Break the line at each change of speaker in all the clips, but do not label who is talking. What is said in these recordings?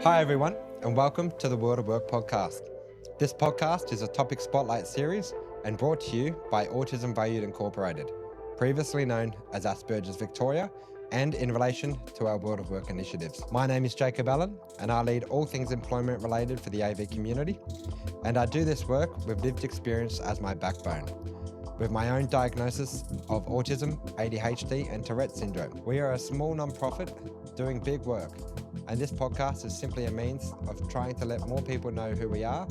Hi everyone, and welcome to the World of Work podcast. This podcast is a topic spotlight series and brought to you by Autism Valued Incorporated, previously known as Asperger's Victoria, and in relation to our World of Work initiatives. My name is Jacob Allen, and I lead all things employment related for the AV community, and I do this work with lived experience as my backbone. With my own diagnosis of autism, ADHD, and Tourette syndrome. We are a small non-profit doing big work, and this podcast is simply a means of trying to let more people know who we are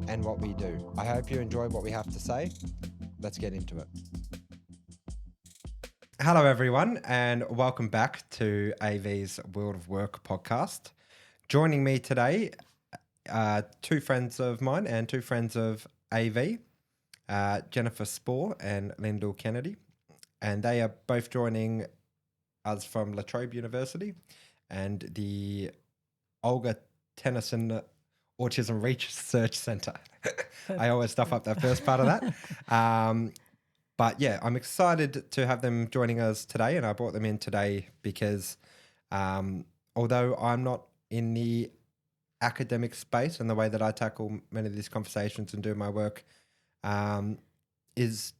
and what we do. I hope you enjoy what we have to say. Let's get into it. Hello everyone, and welcome back to AV's World of Work podcast. Joining me today are two friends of mine and two friends of AV, Jennifer Spoor and Lyndel Kennedy, and they are both joining us from Trobe University and the Olga Tennison Autism Research Centre. I always stuff up that first part of that. But yeah, I'm excited to have them joining us today, and I brought them in today because although I'm not in the academic space and the way that I tackle many of these conversations and do my work is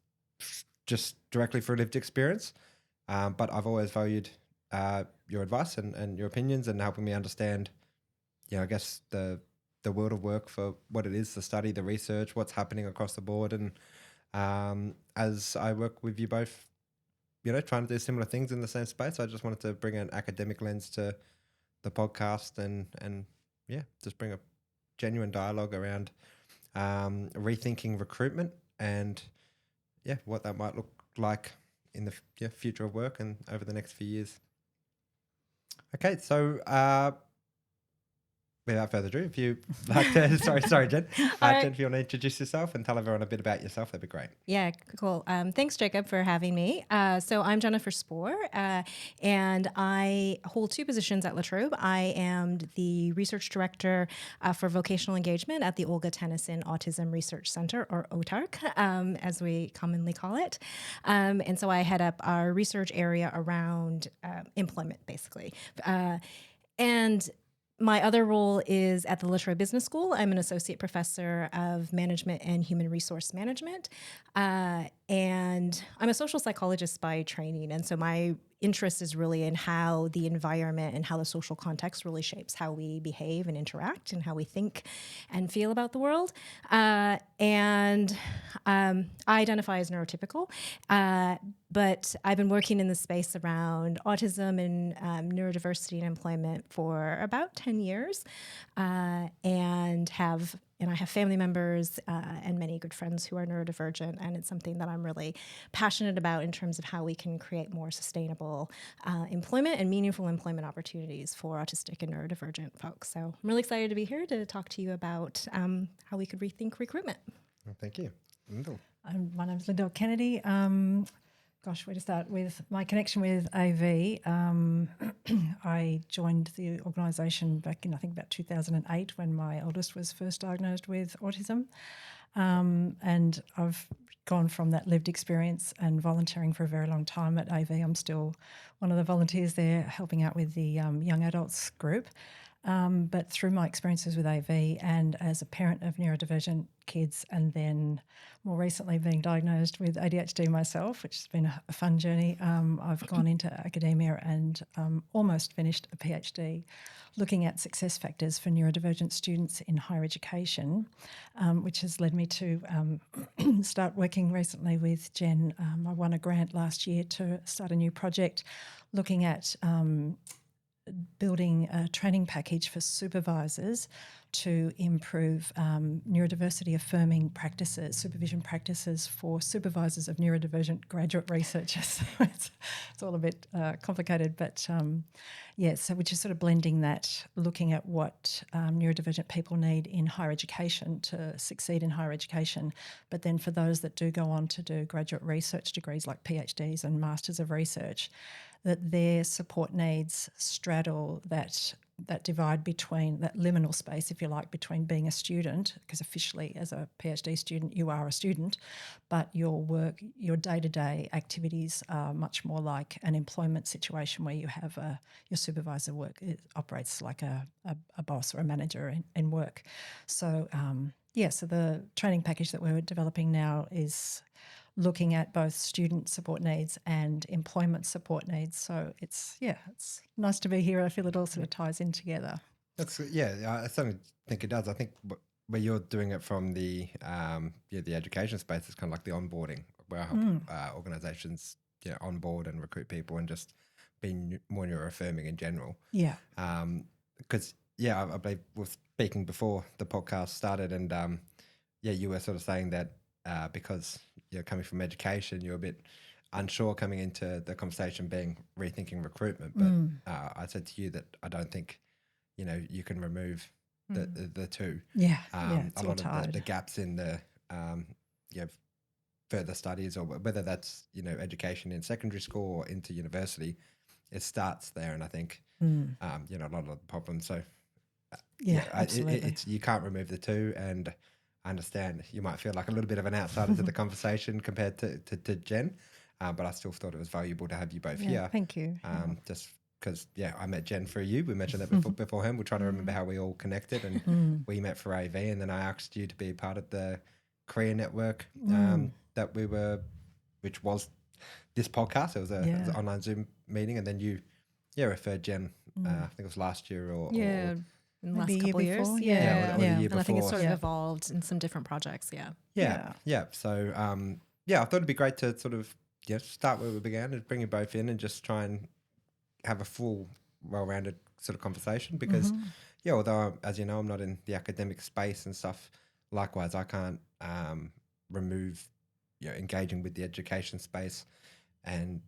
just directly through lived experience. But I've always valued your advice and your opinions and helping me understand, I guess the world of work for what it is, the study, the research, what's happening across the board. And as I work with you both, trying to do similar things in the same space, I just wanted to bring an academic lens to the podcast and just bring a genuine dialogue around rethinking recruitment and what that might look like in the future of work and over the next few years. Okay, so without further ado, if you like to, sorry, Jen. Jen, if you want to introduce yourself and tell everyone a bit about yourself, that'd be great.
Yeah, cool. Thanks, Jacob, for having me. So I'm Jennifer Spoor, and I hold two positions at La Trobe. I am the research director for vocational engagement at the Olga Tennison Autism Research Center, or OTARC, as we commonly call it. And so I head up our research area around employment, basically. And my other role is at the La Trobe Business School. I'm an associate professor of management and human resource management. And I'm a social psychologist by training. And so my interest is really in how the environment and how the social context really shapes how we behave and interact and how we think and feel about the world. And I identify as neurotypical, but I've been working in the space around autism and neurodiversity and employment for about 10 years, and I have family members and many good friends who are neurodivergent, and it's something that I'm really passionate about in terms of how we can create more sustainable employment and meaningful employment opportunities for autistic and neurodivergent folks. So I'm really excited to be here to talk to you about how we could rethink recruitment.
Well, thank you. Lyndel.
My name is Lyndel Kennedy. Where to start with my connection with AV? I joined the organisation back in, I think, about 2008 when my oldest was first diagnosed with autism. And I've gone from that lived experience and volunteering for a very long time at AV. I'm still one of the volunteers there helping out with the young adults group. But through my experiences with AV and as a parent of neurodivergent kids, and then more recently being diagnosed with ADHD myself, which has been a fun journey, I've gone into academia and almost finished a PhD looking at success factors for neurodivergent students in higher education, which has led me to start working recently with Jen. I won a grant last year to start a new project looking at building a training package for supervisors to improve neurodiversity affirming practices, supervision practices for supervisors of neurodivergent graduate researchers. It's all a bit complicated, but so which is sort of blending that, looking at what neurodivergent people need in higher education to succeed in higher education, but then for those that do go on to do graduate research degrees like PhDs and Masters of Research, that their support needs straddle that that divide between that liminal space, if you like, between being a student, because officially as a PhD student you are a student, but your work, your day-to-day activities are much more like an employment situation where you have your supervisor it operates like a boss or a manager in work. So so the training package that we're developing now is looking at both student support needs and employment support needs. So it's nice to be here. I feel it all sort of ties in together.
I certainly think it does. I think where you're doing it from the the education space, it's kind of like the onboarding, where I help organisations onboard and recruit people and just being more neuroaffirming in general.
Yeah.
Because I believe we were speaking before the podcast started, and you were sort of saying that because you're coming from education, you're a bit unsure coming into the conversation being rethinking recruitment. But I said to you that I don't think you can remove the two.
Yeah,
a lot of the gaps in the further studies, or whether that's education in secondary school or into university, it starts there. And I think a lot of the problems. So
absolutely.
you can't remove the two. And I understand you might feel like a little bit of an outsider to the conversation compared to Jen, but I still thought it was valuable to have you both here.
Thank you.
Just because, I met Jen through you. We mentioned that beforehand. We're trying to remember how we all connected, and we met for AV, and then I asked you to be part of the career network that we were, which was this podcast. It was an online Zoom meeting, and then you referred Jen, I think it was last year or
in the last
Maybe
couple of years.
before?
or the year
And I think it's
before.
sort of evolved in some different projects.
Yeah. So, I thought it'd be great to sort of start where we began and bring you both in and just try and have a full, well-rounded sort of conversation because, although, as you know, I'm not in the academic space and stuff, likewise, I can't remove engaging with the education space. And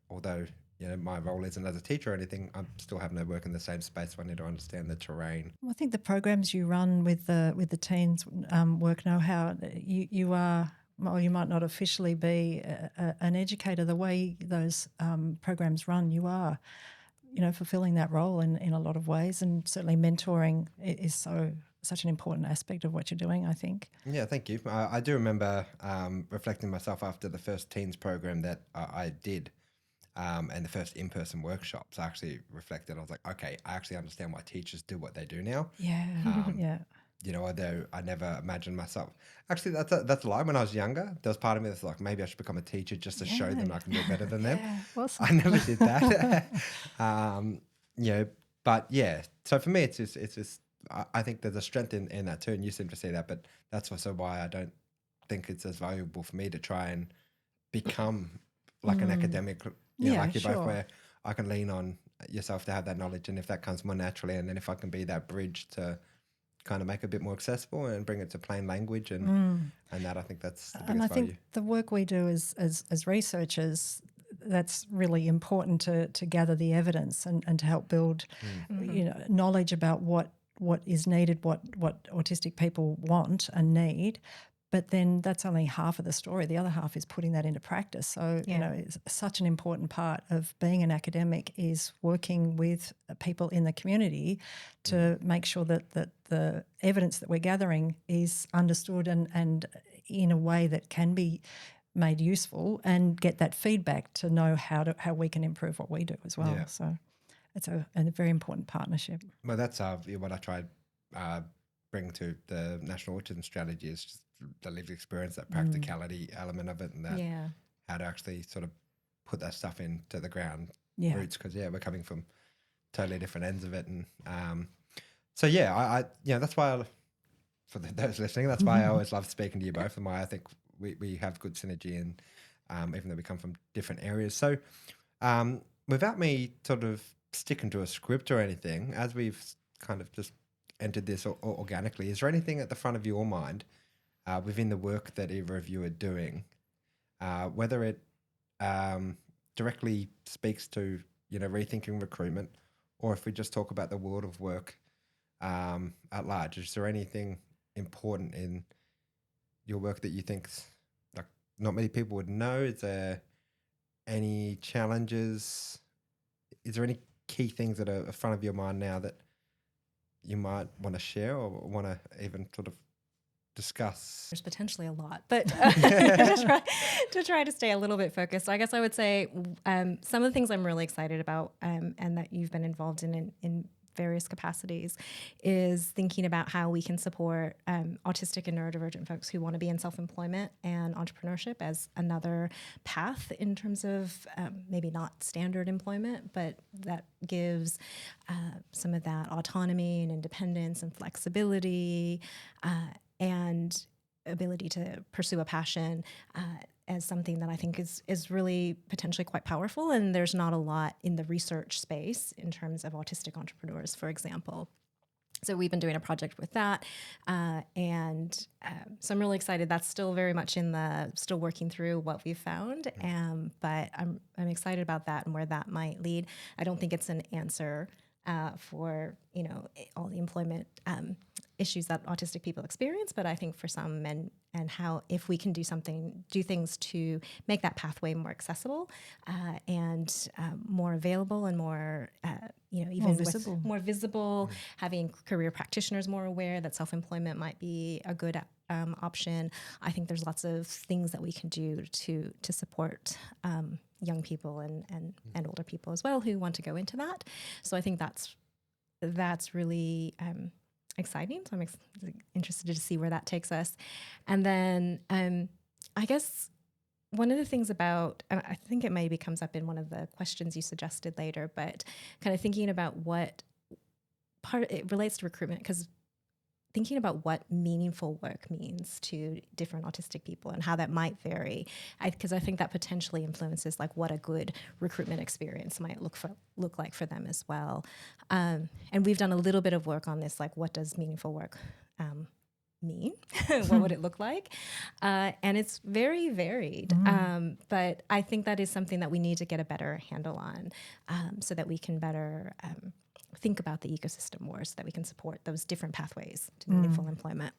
although my role isn't as a teacher or anything, I'm still having to work in the same space, so I need to understand the terrain.
Well, I think the programs you run with the teens work know how you are. Well, you might not officially be an educator. The way those programs run, you are, fulfilling that role in a lot of ways, and certainly mentoring is such an important aspect of what you're doing, I think.
Yeah, thank you. I do remember reflecting myself after the first teens program that I did. And the first in-person workshops, I actually reflected. I was like, okay, I actually understand why teachers do what they do now.
Yeah.
Although I never imagined myself. Actually, that's a lie. When I was younger, there was part of me that's like, maybe I should become a teacher just to show them I can do better than them.
Awesome.
I never did that. But yeah. So for me, it's just I think there's a strength in that too, and you seem to see that. But that's also why I don't think it's as valuable for me to try and become like an academic. Like you both, where I can lean on yourself to have that knowledge, and if that comes more naturally, and then if I can be that bridge to kind of make it a bit more accessible and bring it to plain language, and that, I think that's the biggest
and I
value.
think the work we do as researchers, that's really important to gather the evidence and to help build knowledge about what is needed, what autistic people want and need. But then that's only half of the story. The other half is putting that into practice. So, it's such an important part of being an academic is working with people in the community to make sure that the evidence that we're gathering is understood and in a way that can be made useful, and get that feedback to know how we can improve what we do as well.
Yeah.
So it's a very important partnership.
Well, that's what I tried bring to the National Autism Strategy is just the lived experience, that practicality element of it, and that how to actually sort of put that stuff into the ground roots, because we're coming from totally different ends of it. And I that's why for those listening, that's why I always love speaking to you both, and why I think we have good synergy, and even though we come from different areas. So without me sort of sticking to a script or anything, as we've kind of just entered this organically, is there anything at the front of your mind within the work that either of you are doing, whether it directly speaks to rethinking recruitment, or if we just talk about the world of work at large? Is there anything important in your work that you think like not many people would know? Is there any challenges? Is there any key things that are in front of your mind now that you might want to share or want to even sort of discuss?
There's potentially a lot, but to try to stay a little bit focused. So I guess I would say some of the things I'm really excited about and that you've been involved in various capacities is thinking about how we can support autistic and neurodivergent folks who want to be in self-employment and entrepreneurship as another path in terms of maybe not standard employment, but that gives some of that autonomy and independence and flexibility and ability to pursue a passion as something that I think is really potentially quite powerful. And there's not a lot in the research space in terms of autistic entrepreneurs, for example. So we've been doing a project with that. And so I'm really excited. That's still very much still working through what we've found. But I'm excited about that and where that might lead. I don't think it's an answer for, all the employment issues that autistic people experience, but I think for some and how if we can do things to make that pathway more accessible and more available and more, even more visible, having career practitioners more aware that self-employment might be a good option. I think there's lots of things that we can do to support young people and older people as well who want to go into that. So I think that's really exciting. So I'm interested to see where that takes us. And then I guess one of the things about, and I think it maybe comes up in one of the questions you suggested later, but kind of thinking about what part it relates to recruitment, because thinking about what meaningful work means to different autistic people and how that might vary, because I think that potentially influences like what a good recruitment experience might look like for them as well. And we've done a little bit of work on this, like what does meaningful work mean? What would it look like? And it's very varied. But I think that is something that we need to get a better handle on so that we can better think about the ecosystem more so that we can support those different pathways to meaningful employment.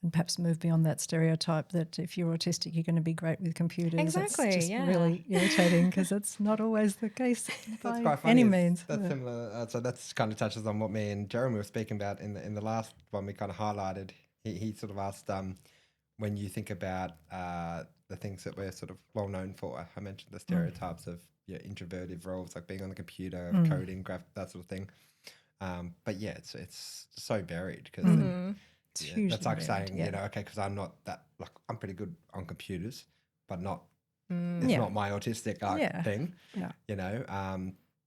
And perhaps move beyond that stereotype that if you're autistic, you're going to be great with computers.
Exactly,
It's just really irritating because it's not always the case by any means.
That's similar. So that's kind of touches on what me and Jeremy were speaking about in the last one we kind of highlighted. He sort of asked when you think about the things that we're sort of well known for. I mentioned the stereotypes of introverted roles like being on the computer, coding, that sort of thing. But yeah, it's so varied because that's like saying, okay, because I'm not that, like I'm pretty good on computers, but not, it's not my autistic thing,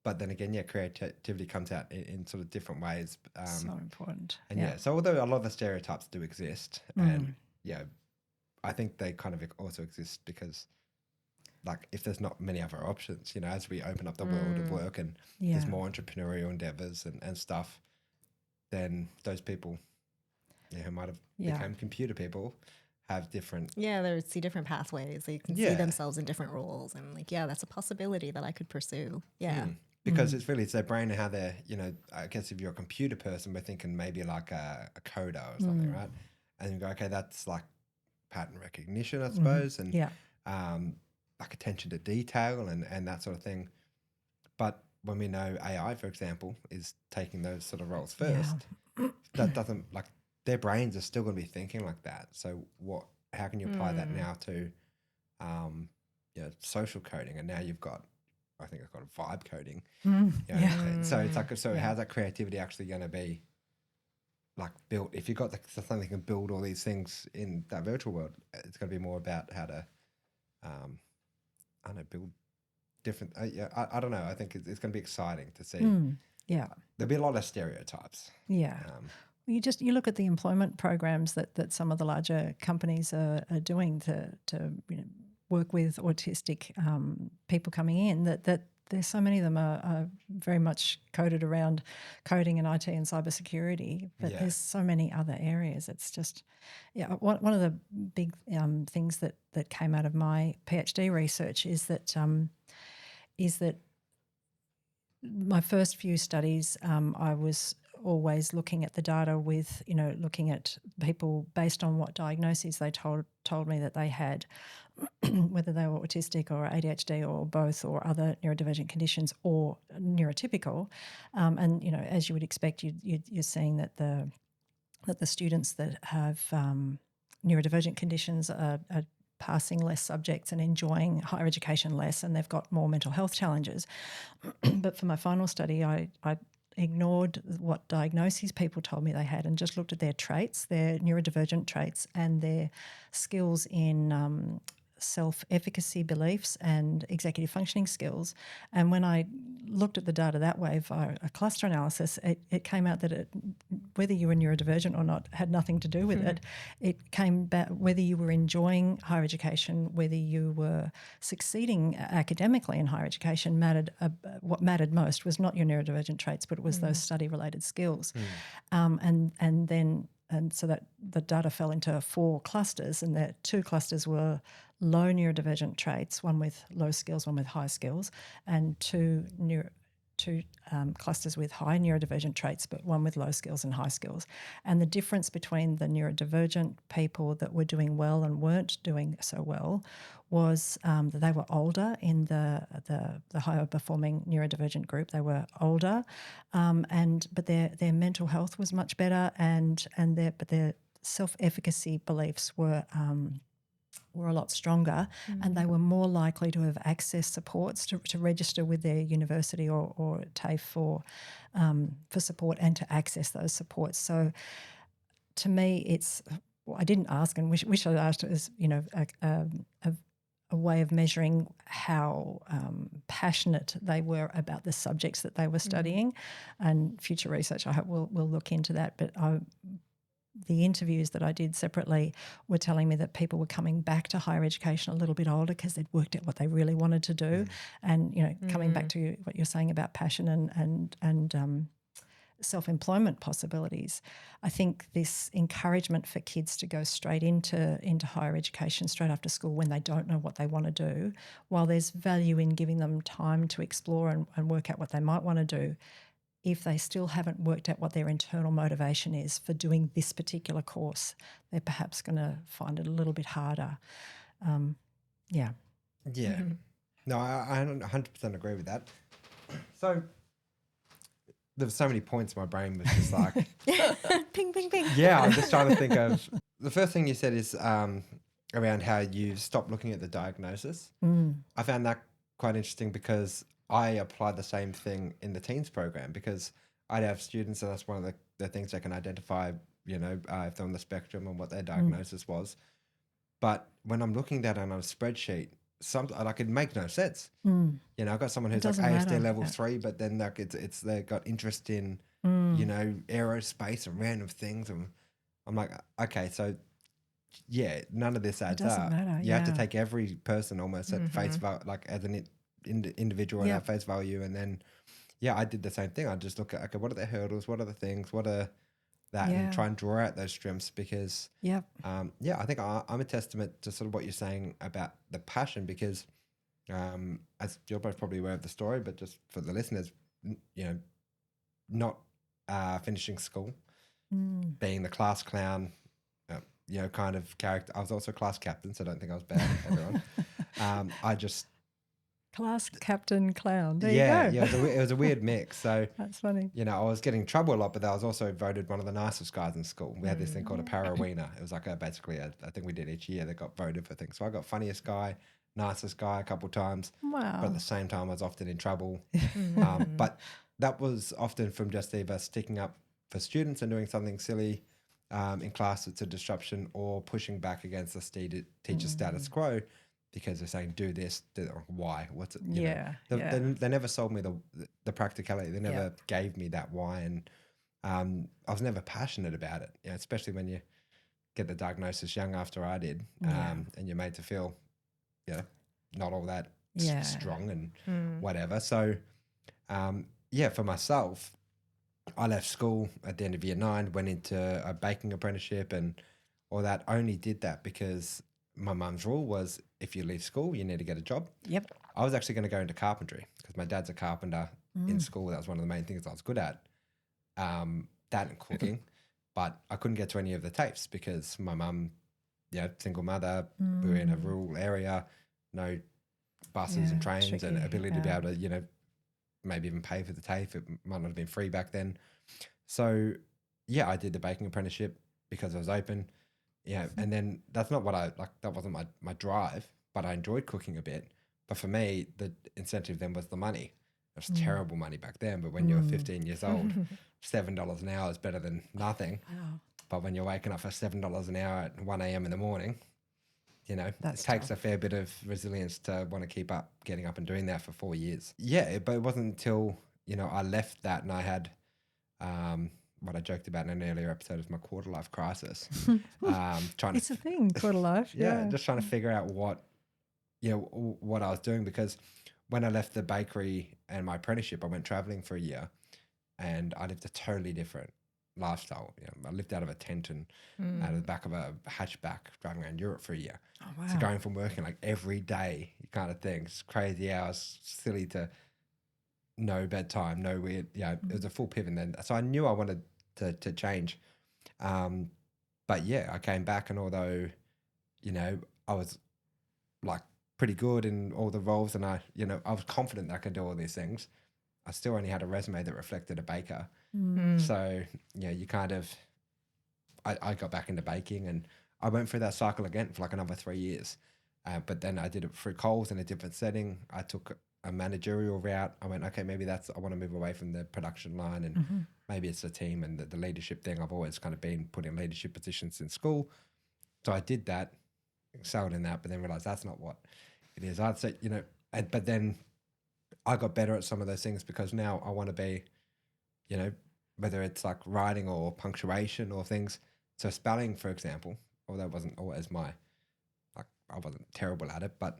but then again, creativity comes out in sort of different ways.
So important.
And so although a lot of the stereotypes do exist and I think they kind of also exist because like if there's not many other options, as we open up the world of work and there's more entrepreneurial endeavors and stuff, then those people who might have become computer people have different...
Yeah, they see different pathways. They can see themselves in different roles and like, that's a possibility that I could pursue. Yeah.
Because it's their brain and how they're, I guess if you're a computer person, we're thinking maybe like a coder or something, right? And you go, okay, that's like pattern recognition, I suppose, and like attention to detail and that sort of thing. But when we know AI, for example, is taking those sort of roles first, that doesn't, like, their brains are still going to be thinking like that. So how can you apply that now to social coding? And now you've got, I think I've got a vibe coding. So it's like, how's that creativity actually going to be like built? If you've got something that can build all these things in that virtual world, it's going to be more about how to build different. I don't know. I think it's going to be exciting to see. There'll be a lot of stereotypes.
You look at the employment programs that some of the larger companies are doing to work with autistic people coming in. That there's so many of them are very much coded around coding and IT and cybersecurity, but there's so many other areas. It's just, one of the big things that came out of my PhD research is that my first few studies I was always looking at the data with, looking at people based on what diagnoses they told me that they had, whether they were autistic or ADHD or both or other neurodivergent conditions or neurotypical. And, as you would expect, you're seeing that the students that have neurodivergent conditions are passing less subjects and enjoying higher education less, and they've got more mental health challenges. But for my final study, I ignored what diagnoses people told me they had and just looked at their traits, their neurodivergent traits, and their skills in self-efficacy beliefs and executive functioning skills. And when I looked at the data that way via a cluster analysis, it came out that whether you were neurodivergent or not had nothing to do with it. It came back whether you were enjoying higher education, whether you were succeeding academically in higher education mattered. What mattered most was not your neurodivergent traits, but it was those study-related skills. And so that the data fell into 4 clusters, and the 2 clusters were low neurodivergent traits, one with low skills, one with high skills, and two clusters with high neurodivergent traits, but one with low skills and high skills. And the difference between the neurodivergent people that were doing well and weren't doing so well was that they were older in the higher performing neurodivergent group. They were older, but their mental health was much better, and their self-efficacy beliefs were a lot stronger, and they were more likely to have accessed supports to register with their university or TAFE for support and to access those supports. So to me, I didn't ask, and wish I'd asked, as a way of measuring how passionate they were about the subjects that they were studying, and future research I hope will look into that. But the interviews that I did separately were telling me that people were coming back to higher education a little bit older because they'd worked out what they really wanted to do. And, coming back to what you're saying about passion and self-employment possibilities, I think this encouragement for kids to go straight into higher education straight after school when they don't know what they want to do, while there's value in giving them time to explore and work out what they might want to do, if they still haven't worked out what their internal motivation is for doing this particular course, they're perhaps going to find it a little bit harder. Yeah.
No, I 100% agree with that. So there were so many points my brain was just like...
Ping, ping, ping.
Yeah, I'm just trying to think of... The first thing you said is around how you stopped looking at the diagnosis. I found that quite interesting because I applied the same thing in the teens program, because I'd have students, and that's one of the things they can identify, if they're on the spectrum and what their diagnosis was. But when I'm looking at it on a spreadsheet, it make no sense. I've got someone who's like ASD level 3, but then they've got interest in, aerospace and random things. And I'm like, okay, so yeah, none of this adds up.
Matter,
you have to take every person almost at face value, like as an individual at face value. And then, I did the same thing. I just look at, okay, what are the hurdles? What are the things? What are that? And try and draw out those strengths, because, I think I'm a testament to sort of what you're saying about the passion, because as you're both probably aware of the story, but just for the listeners, not finishing school, being the class clown, kind of character. I was also class captain, so I don't think I was bad at everyone. I just...
Class captain clown. There you go.
Yeah, it was a weird mix. So
that's funny.
I was getting in trouble a lot, but I was also voted one of the nicest guys in school. We had this thing called a para-wiener. It was like I think we did each year that got voted for things. So I got funniest guy, nicest guy a couple of times.
Wow.
But at the same time, I was often in trouble. But that was often from just either sticking up for students and doing something silly in class that's a disruption, or pushing back against the teacher status quo, because they're saying, do this, why? What's it? They never sold me the practicality. They never gave me that why. And I was never passionate about it, especially when you get the diagnosis young after I did, and you're made to feel, not all that strong and whatever. So, for myself, I left school at the end of year 9, went into a baking apprenticeship and all that. Only did that because my mum's rule was, if you leave school, you need to get a job.
Yep.
I was actually going to go into carpentry because my dad's a carpenter in school. That was one of the main things I was good at. that and cooking, but I couldn't get to any of the TAFEs because my mum, single mother, we were in a rural area, no buses and trains
tricky,
and ability to be able to, maybe even pay for the TAFE. It might not have been free back then. So, I did the baking apprenticeship because I was open. Yeah, and then that's not what that wasn't my drive, but I enjoyed cooking a bit. But for me, the incentive then was the money. It was terrible money back then, but when you're 15 years old, $7 an hour is better than nothing.
Wow.
But when you're waking up for $7 an hour at 1 a.m. in the morning, it takes a fair bit of resilience to want to keep up, getting up and doing that for 4 years. Yeah, but it wasn't until, I left that and I had what I joked about in an earlier episode is my quarter life crisis.
It's a thing, quarter life.
Just trying to figure out what I was doing, because when I left the bakery and my apprenticeship, I went traveling for a year and I lived a totally different lifestyle. I lived out of a tent and out of the back of a hatchback driving around Europe for a year.
Oh, wow.
So going from working like every day kind of thing, it's crazy hours, silly to no bedtime, no weird, it was a full pivot then. So I knew I wanted to change. But I came back, and although, I was like pretty good in all the roles and I was confident that I could do all these things, I still only had a resume that reflected a baker. So, you kind of, I got back into baking and I went through that cycle again for like another 3 years. But then I did it through Coles in a different setting. I took a managerial route. I went, okay, maybe I want to move away from the production line and maybe it's the team and the leadership thing. I've always kind of been put in leadership positions in school. So I did that, excelled in that, but then realized that's not what it is. I'd say, but then I got better at some of those things because now I want to be, whether it's like writing or punctuation or things. So spelling, for example, although it wasn't always I wasn't terrible at it, but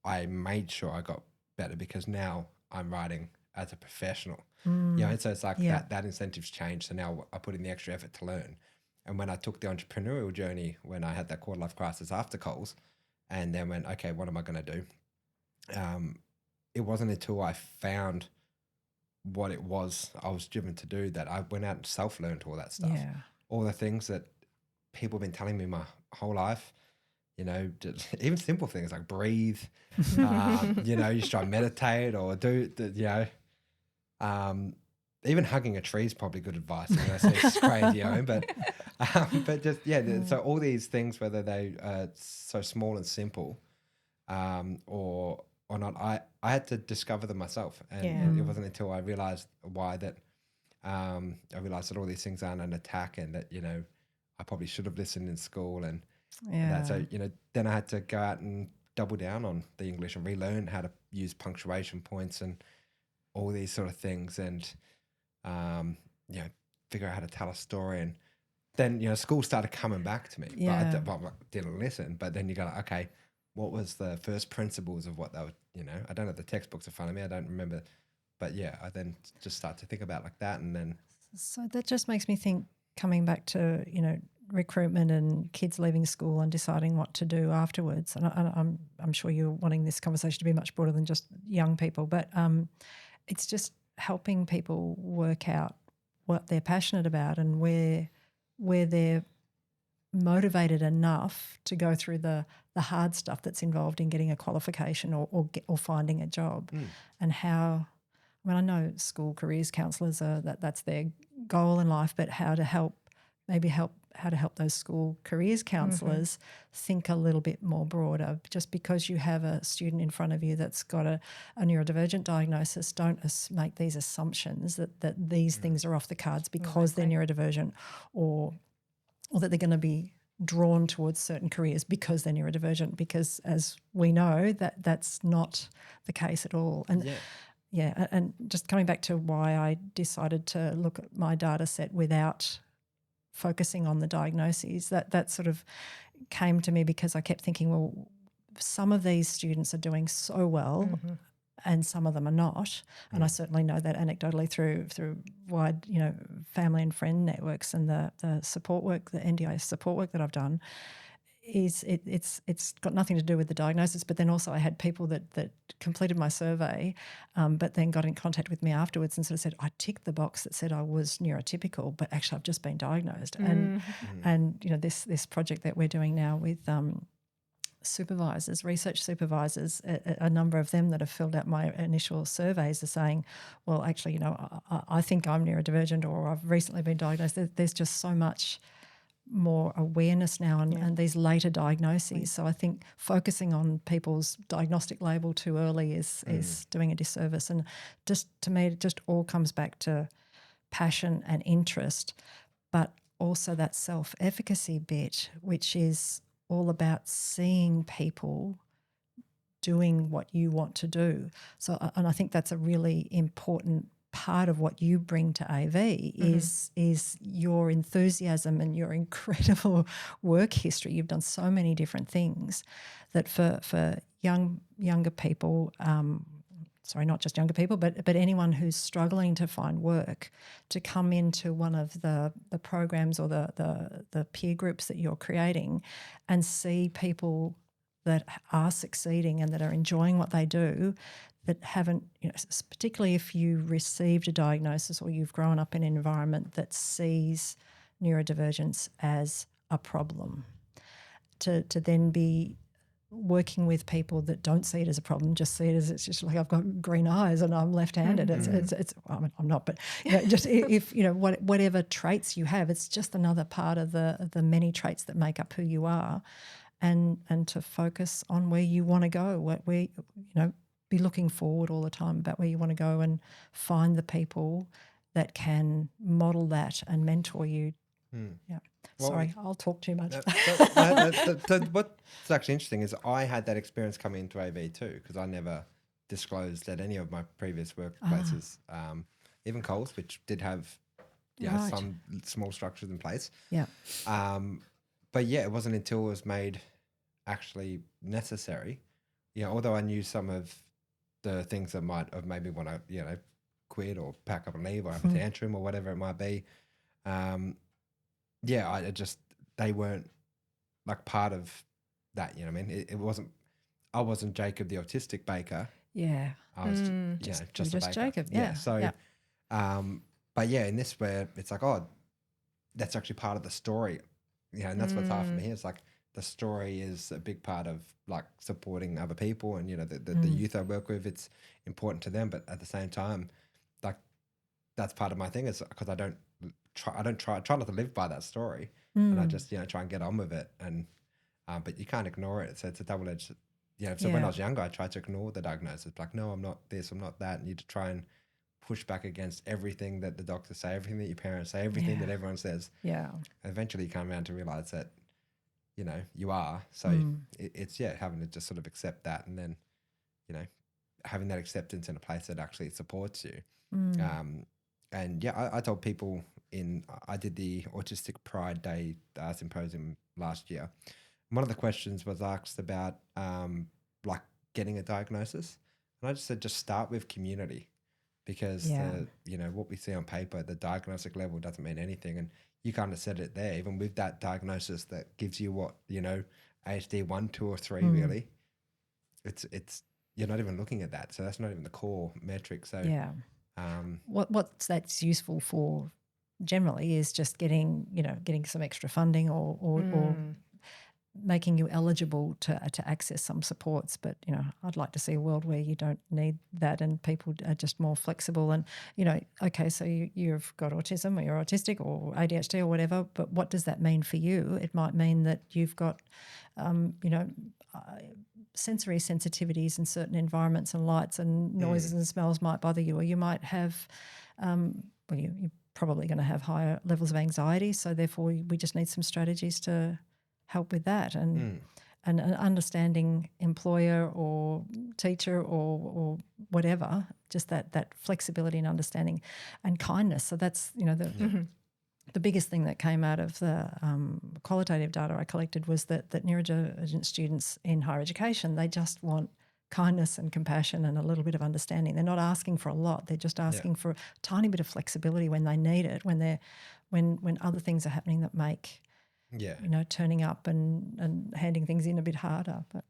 I made sure I got better because now I'm writing as a professional. And so it's like that incentive's changed. So now I put in the extra effort to learn. And when I took the entrepreneurial journey, when I had that quarter life crisis after Coles, and then went, okay, what am I going to do? It wasn't until I found what it was I was driven to do that I went out and self-learned all that stuff.
Yeah.
All the things that people have been telling me my whole life, just even simple things like breathe, you just try and meditate or do, even hugging a tree is probably good advice. It's crazy, but just, so all these things, whether they are so small and simple or not, I had to discover them myself. And it wasn't until I realized why that I realized that all these things aren't an attack and that, I probably should have listened in school and that. So, then I had to go out and double down on the English and relearn how to use punctuation points and all these sort of things and, figure out how to tell a story. And then, school started coming back to me, but I didn't listen. But then you go, like, okay, what was the first principles of what they were, I don't have the textbooks in front of me. I don't remember. But I then just start to think about like that. And then.
So that just makes me think, coming back to, recruitment and kids leaving school and deciding what to do afterwards. And I'm sure you're wanting this conversation to be much broader than just young people, but it's just helping people work out what they're passionate about and where they're motivated enough to go through the hard stuff that's involved in getting a qualification or finding a job, and how. I mean, I know school careers counsellors that's their goal in life, but how to help those school careers counsellors think a little bit more broader. Just because you have a student in front of you that's got a neurodivergent diagnosis, don't make these assumptions that these things are off the cards because they're neurodivergent, or that they're going to be drawn towards certain careers because they're neurodivergent, because as we know that's not the case at all. And and just coming back to why I decided to look at my data set without focusing on the diagnoses, that sort of came to me because I kept thinking, well, some of these students are doing so well and some of them are not. And I certainly know that anecdotally through wide, family and friend networks and the support work, the NDI support work that I've done. it's got nothing to do with the diagnosis, but then also I had people that completed my survey, but then got in contact with me afterwards and sort of said, I ticked the box that said I was neurotypical, but actually I've just been diagnosed. And you know, this project that we're doing now with supervisors, research supervisors, a number of them that have filled out my initial surveys are saying, well, actually, you know, I think I'm neurodivergent, or I've recently been diagnosed. There's just so much more awareness now and these later diagnoses. So I think focusing on people's diagnostic label too early is doing a disservice. And just to me, it just all comes back to passion and interest, but also that self-efficacy bit, which is all about seeing people doing what you want to do. So, and I think that's a really important part of what you bring to AV is your enthusiasm and your incredible work history. You've done so many different things that for younger people, not just younger people, but anyone who's struggling to find work, to come into one of the programs or the peer groups that you're creating and see people that are succeeding and that are enjoying what they do, that haven't, you know, particularly if you received a diagnosis or you've grown up in an environment that sees neurodivergence as a problem, to then be working with people that don't see it as a problem, just see it as it's just like I've got green eyes and I'm left-handed. It's well, I mean, I'm not, but you know, just if you know whatever traits you have, it's just another part of the many traits that make up who you are, and to focus on where you want to go, where you know, be looking forward all the time about where you want to go and find the people that can model that and mentor you. Yeah.
Well,
sorry, I'll talk too much.
What's actually interesting is I had that experience coming into AV too, because I never disclosed at any of my previous workplaces, even Coles, which did have some small structures in place.
Yeah.
But yeah, it wasn't until it was made actually necessary. You know, although I knew some of the things that might have made me want to, you know, quit or pack up and leave or have a tantrum or whatever it might be. They weren't like part of that, you know what I mean? It wasn't, I wasn't Jacob the autistic baker.
Yeah.
I was, just a baker.
Jacob, yeah.
So, but yeah, in this where it's like, oh, that's actually part of the story, you know, and that's what's hard for me. It's like the story is a big part of like supporting other people and, you know, the youth I work with, it's important to them. But at the same time, like that's part of my thing is because I try not to live by that story, and I just, you know, try and get on with it. And but you can't ignore it. So it's a double-edged, you know. So when I was younger, I tried to ignore the diagnosis, like, no, I'm not this, I'm not that, and you to try and push back against everything that the doctors say, everything that your parents say, everything that everyone says. Yeah. And eventually, you come around to realize that, you know, you are. So it's having to just sort of accept that, and then, you know, having that acceptance in a place that actually supports you. And yeah, I told people I did the Autistic Pride Day symposium last year. One of the questions was asked about like getting a diagnosis. And I just said, just start with community, because you know, what we see on paper, the diagnostic level doesn't mean anything. And you kind of said it there, even with that diagnosis that gives you what, you know, ASD 1, 2 or 3 really. It's you're not even looking at that. So that's not even the core metric. So
what's that's useful for generally is just getting some extra funding or making you eligible to access some supports. But, you know, I'd like to see a world where you don't need that and people are just more flexible and, you know, okay, so you've got autism or you're autistic or ADHD or whatever, but what does that mean for you? It might mean that you've got, sensory sensitivities in certain environments, and lights and noises and smells might bother you, or you might have, you're probably going to have higher levels of anxiety. So therefore, we just need some strategies to help with that, and an understanding employer or teacher or whatever, just that flexibility and understanding and kindness. So that's, you know, the biggest thing that came out of the qualitative data I collected was that neurodivergent students in higher education, they just want kindness and compassion and a little bit of understanding. They're not asking for a lot. They're just asking for a tiny bit of flexibility when they need it, when other things are happening that make
Yeah.
Turning up and handing things in a bit harder. But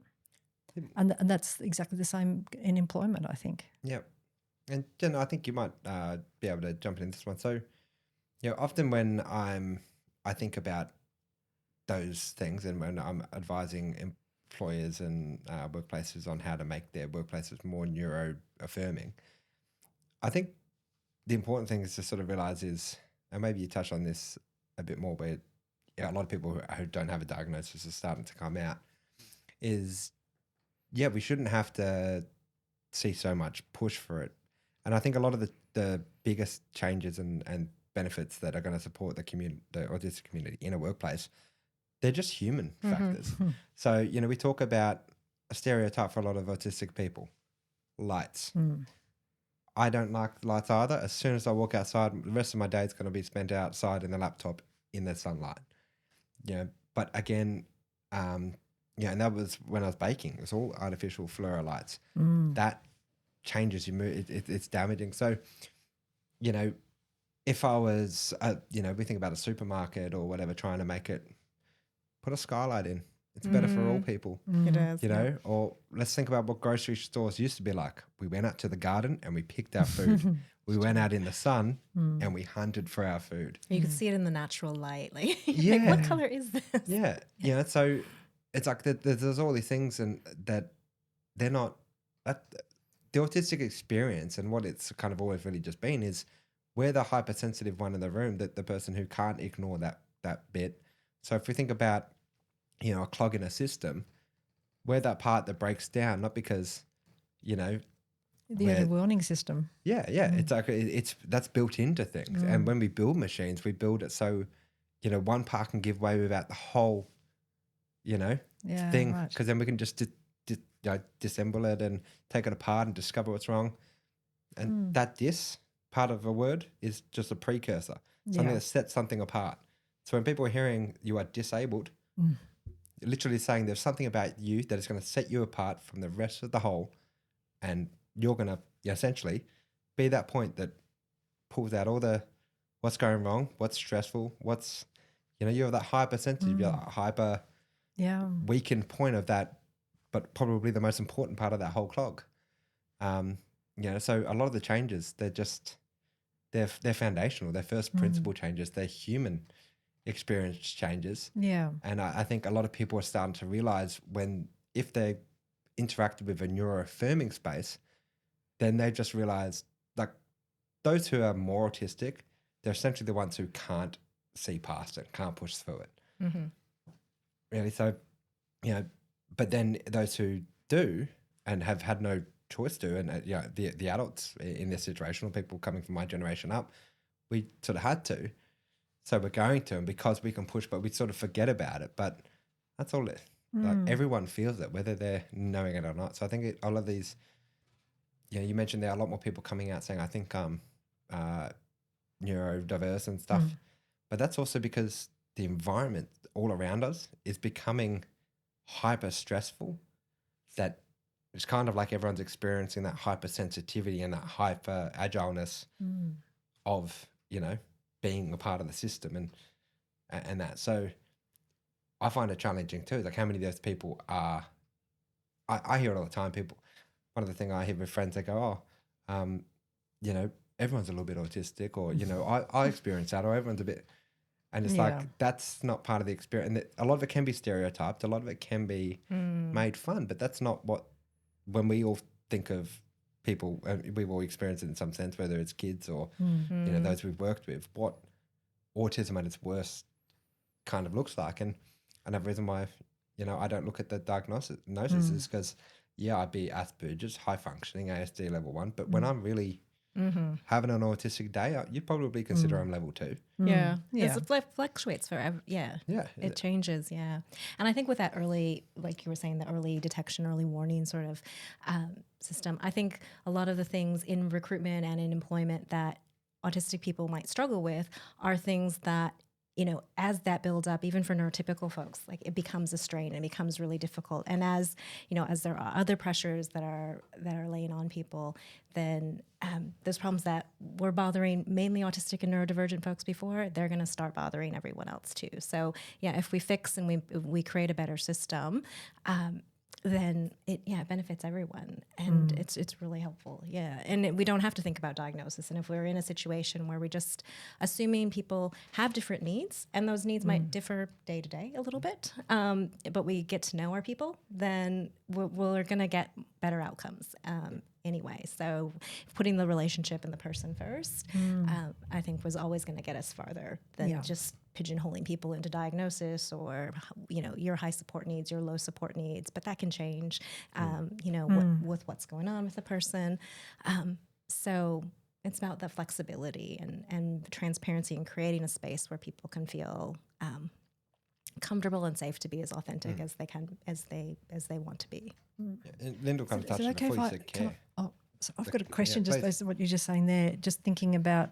and that's exactly the same in employment, I think.
Yep. And Jen, I think you might be able to jump in this one. So, often when I think about those things, and when I'm advising employers and workplaces on how to make their workplaces more neuro-affirming, I think the important thing is to sort of realize is, and maybe you touch on this a bit more, where a lot of people who don't have a diagnosis are starting to come out, is, we shouldn't have to see so much push for it. And I think a lot of the biggest changes and benefits that are going to support the autistic community in a workplace, they're just human factors. So, we talk about a stereotype for a lot of autistic people, lights. I don't like lights either. As soon as I walk outside, the rest of my day is going to be spent outside in the laptop in the sunlight. But again, and that was when I was baking. It was all artificial fluoro lights. That changes your mood. It's damaging. So, if I was, we think about a supermarket or whatever, trying to make it, put a skylight in. It's better for all people.
It is.
Or let's think about what grocery stores used to be like. We went out to the garden and we picked our food. We went out in the sun and we hunted for our food.
You could see it in the natural light. Like,
Yeah.
like, what color is this?
Yeah. So it's like there's all these things, and that they're not, the autistic experience and what it's kind of always really just been is we're the hypersensitive one in the room, that the person who can't ignore that bit. So if we think about, a clog in a system, we're that part that breaks down, not because,
the early warning system.
Yeah. It's like that's built into things. And when we build machines, we build it so, one part can give way without the whole, thing.
Right.
Because then we can just disassemble it and take it apart and discover what's wrong. And that part of a word is just a precursor, something that sets something apart. So when people are hearing you are disabled, literally saying there's something about you that is going to set you apart from the rest of the whole, and you're going to essentially be that point that pulls out all the what's going wrong, what's stressful, what's, you're that hypersensitive, you're that hyper weakened point of that, but probably the most important part of that whole clog. So a lot of the changes, they're foundational. They're first principle changes. They're human experience changes.
Yeah.
And I think a lot of people are starting to realize if they interacted with a neuro-affirming space, then they just realize, like, those who are more autistic, they're essentially the ones who can't see past it, can't push through it. Really. So, but then those who do and have had no choice to, and the adults in this situation, or people coming from my generation up, we sort of had to. So we're going to, and because we can push, but we sort of forget about it. But that's all it. Like, everyone feels it, whether they're knowing it or not. So I think all of these, you mentioned there are a lot more people coming out saying, I think neurodiverse and stuff. But that's also because the environment all around us is becoming hyper stressful, that it's kind of like everyone's experiencing that hypersensitivity and that hyper agileness of, being a part of the system and that. So I find it challenging too. Like, how many of those people are, I hear it all the time. One of the things I hear with friends, they go, everyone's a little bit autistic, or, I experience that, or everyone's a bit, and it's like, that's not part of the experience. And a lot of it can be stereotyped. A lot of it can be made fun, but that's not when we all think of people, we've all experienced it in some sense, whether it's kids or, those we've worked with, what autism at its worst kind of looks like. And another reason why, I don't look at the diagnosis is because, I'd be Asperger's, high functioning, ASD level 1. But when I'm really having an autistic day, you'd probably consider I'm level 2.
It fluctuates forever. It changes. And I think with that early, like you were saying, the early detection, early warning sort of system, I think a lot of the things in recruitment and in employment that autistic people might struggle with are things that as that builds up, even for neurotypical folks, like it becomes a strain and it becomes really difficult. And as there are other pressures that are laying on people, then those problems that were bothering mainly autistic and neurodivergent folks before, they're going to start bothering everyone else too. So yeah, if we fix and we create a better system, then it benefits everyone, and it's really helpful. Yeah, and we don't have to think about diagnosis. And if we're in a situation where we're just assuming people have different needs, and those needs might differ day to day a little bit, but we get to know our people, then we're going to get better outcomes anyway. So putting the relationship and the person first, I think, was always going to get us farther than just pigeonholing people into diagnosis or, your high support needs, your low support needs, but that can change, with what's going on with the person. So it's about the flexibility and the transparency and creating a space where people can feel comfortable and safe to be as authentic as they can, as they want to be.
Yeah. Lyndel kind of touched on it before you said care.
So I've got a question just based on what you're just saying there, just thinking about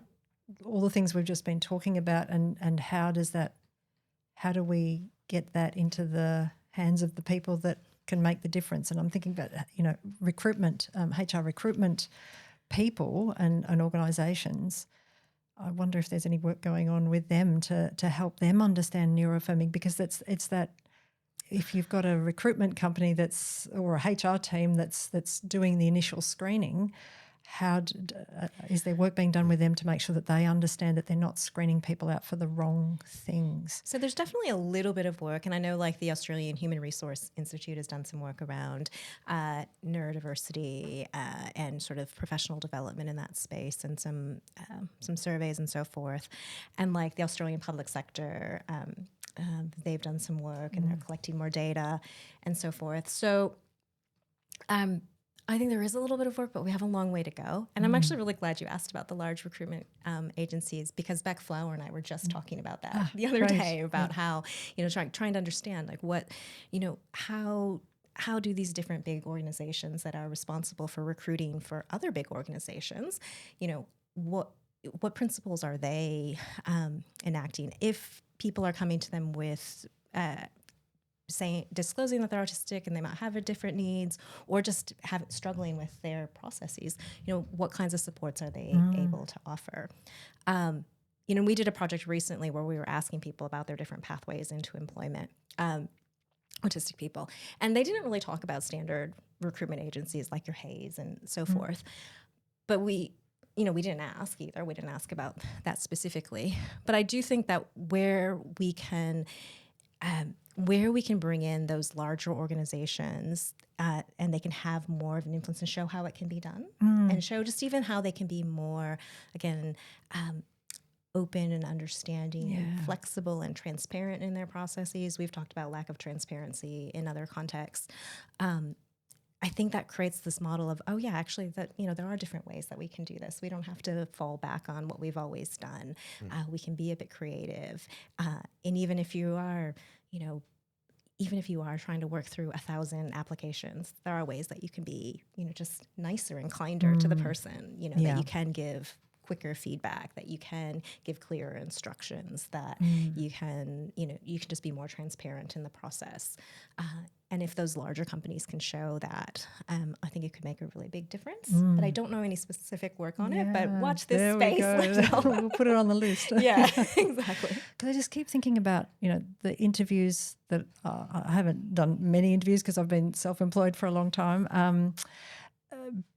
all the things we've just been talking about, and how do we get that into the hands of the people that can make the difference? And I'm thinking about, recruitment, HR recruitment people and organisations. I wonder if there's any work going on with them to help them understand neuroaffirming, because it's that if you've got a recruitment company or a HR team that's doing the initial screening, is there work being done with them to make sure that they understand that they're not screening people out for the wrong things?
So there's definitely a little bit of work, and I know like the Australian Human Resource Institute has done some work around neurodiversity and sort of professional development in that space, and some surveys and so forth. And like the Australian public sector, they've done some work and they're collecting more data and so forth. So I think there is a little bit of work, but we have a long way to go. And I'm actually really glad you asked about the large recruitment agencies, because Beck Flower and I were just talking about that the other day, about how, trying to understand like what, how do these different big organizations that are responsible for recruiting for other big organizations, what principles are they enacting? If people are coming to them with disclosing that they're autistic and they might have different needs, or just struggling with their processes, what kinds of supports are they able to offer? We did a project recently where we were asking people about their different pathways into employment, autistic people, and they didn't really talk about standard recruitment agencies like your Hayes and so forth. But we didn't ask either. We didn't ask about that specifically. But I do think that where we can bring in those larger organizations and they can have more of an influence and show how it can be done, and show just even how they can be more, again, open and understanding and flexible and transparent in their processes. We've talked about lack of transparency in other contexts. I think that creates this model of, actually, that, there are different ways that we can do this. We don't have to fall back on what we've always done. We can be a bit creative. And even if you are, trying to work through 1,000 applications, there are ways that you can be, just nicer and kinder to the person, that you can give quicker feedback, that you can give clearer instructions, that you can just be more transparent in the process. And if those larger companies can show that, I think it could make a really big difference. But I don't know any specific work on it, but watch this space.
We'll put it on the list.
Yeah, exactly.
Because I just keep thinking about, the interviews that I haven't done many interviews because I've been self-employed for a long time.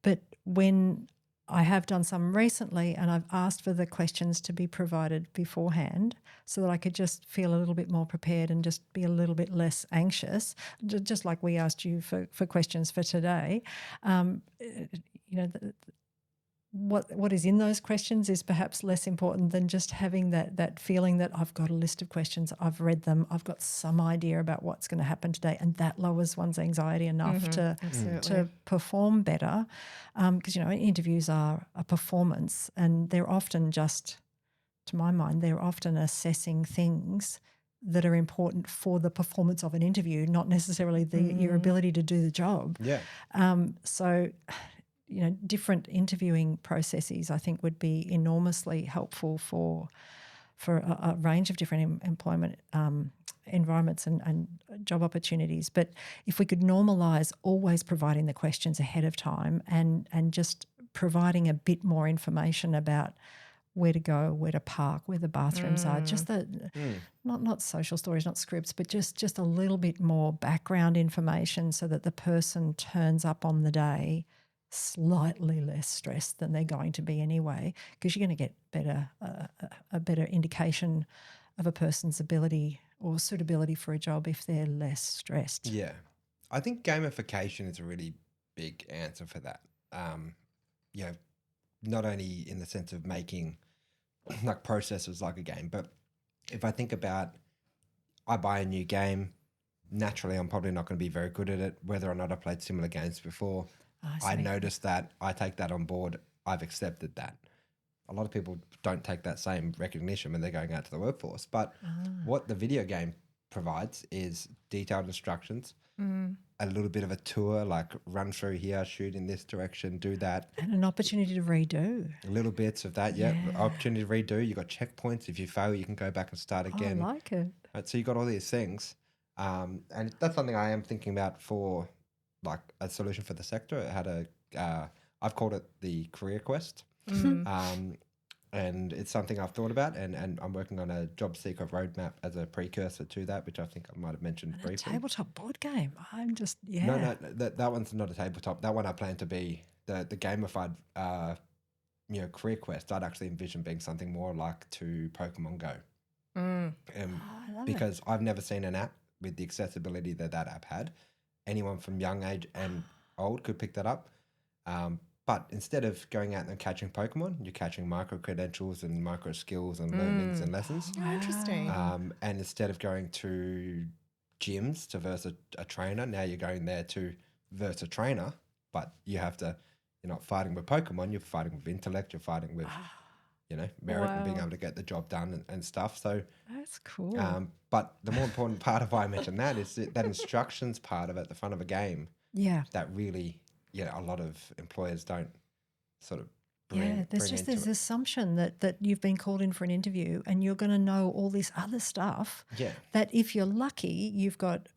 But when I have done some recently, and I've asked for the questions to be provided beforehand so that I could just feel a little bit more prepared and just be a little bit less anxious, just like we asked you for questions for today. What is in those questions is perhaps less important than just having that feeling that I've got a list of questions, I've read them, I've got some idea about what's going to happen today, and that lowers one's anxiety enough to perform better. Because, interviews are a performance, and they're often just, to my mind, they're often assessing things that are important for the performance of an interview, not necessarily your ability to do the job.
Yeah.
So different interviewing processes, I think, would be enormously helpful for for a range of different employment environments and job opportunities. But if we could normalise always providing the questions ahead of time and just providing a bit more information about where to go, where to park, where the bathrooms are, just not social stories, not scripts, but just a little bit more background information so that the person turns up on the day slightly less stressed than they're going to be anyway, because you're going to get a better indication of a person's ability or suitability for a job if they're less stressed.
Yeah. I think gamification is a really big answer for that. Not only in the sense of making like processes like a game, but if I think about, I buy a new game, naturally I'm probably not going to be very good at it, whether or not I played similar games before. I noticed that, I take that on board, I've accepted that. A lot of people don't take that same recognition when they're going out to the workforce. But what the video game provides is detailed instructions, a little bit of a tour, like run through here, shoot in this direction, do that.
And an opportunity to redo.
Little bits of that, opportunity to redo. You got checkpoints. If you fail, you can go back and start again.
I like it.
Right, so you got all these things. And that's something I am thinking about for like a solution for the sector. It had I've called it the career quest. And it's something I've thought about, and I'm working on a job seeker roadmap as a precursor to that, which I think I might have mentioned briefly.
A tabletop board game. I'm just,
No, that one's not a tabletop. That one I plan to be the gamified, career quest. I'd actually envision being something more like to Pokemon Go. Because I've never seen an app with the accessibility that app had. Anyone from young age and old could pick that up. But instead of going out and catching Pokemon, you're catching micro credentials and micro skills and learnings and lessons.
Oh, interesting.
And instead of going to gyms to verse a trainer, now you're going there to verse a trainer, but you're not fighting with Pokemon, you're fighting with intellect, you're fighting with, merit and being able to get the job done and stuff. So
that's cool.
But the more important part of why I mentioned that is that instructions part of it at the front of a game.
Yeah.
That really... a lot of employers don't sort of bring
there's
into
this
it.
assumption that you've been called in for an interview and you're going to know all this other stuff.
Yeah.
That if you're lucky, you've got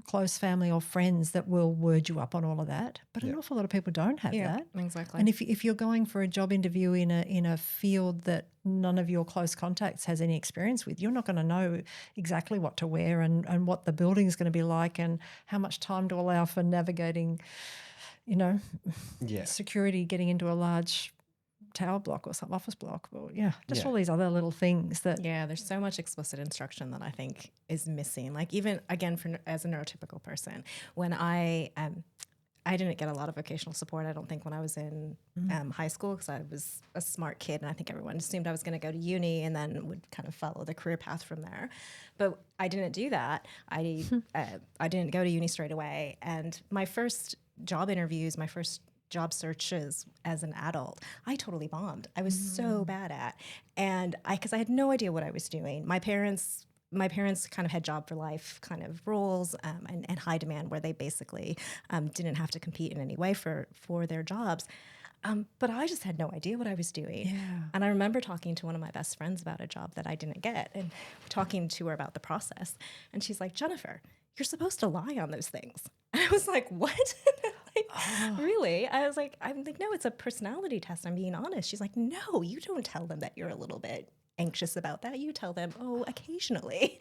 close family or friends that will word you up on all of that. But an awful lot of people don't have that.
Exactly.
And if you're going for a job interview in a field that none of your close contacts has any experience with, you're not going to know exactly what to wear and what the building is going to be like and how much time to allow for navigating security, getting into a large tower block or some office block, or all these other little things that.
Yeah, there's so much explicit instruction that I think is missing. Like even again, as a neurotypical person, when I didn't get a lot of vocational support, I don't think, when I was in high school, because I was a smart kid and I think everyone assumed I was going to go to uni and then would kind of follow the career path from there. But I didn't do that. I didn't go to uni straight away. And my first job interviews, my first job searches as an adult, I totally bombed. I was so bad at, and because I had no idea what I was doing. My parents kind of had job for life kind of roles and high demand, where they basically didn't have to compete in any way for their jobs. But I just had no idea what I was doing.
Yeah.
And I remember talking to one of my best friends about a job that I didn't get and talking to her about the process. And she's like, Jennifer, you're supposed to lie on those things. And I was like, what? Really? I'm like, no, it's a personality test. I'm being honest. She's like, no, you don't tell them that you're a little bit anxious about that. You tell them, oh, occasionally.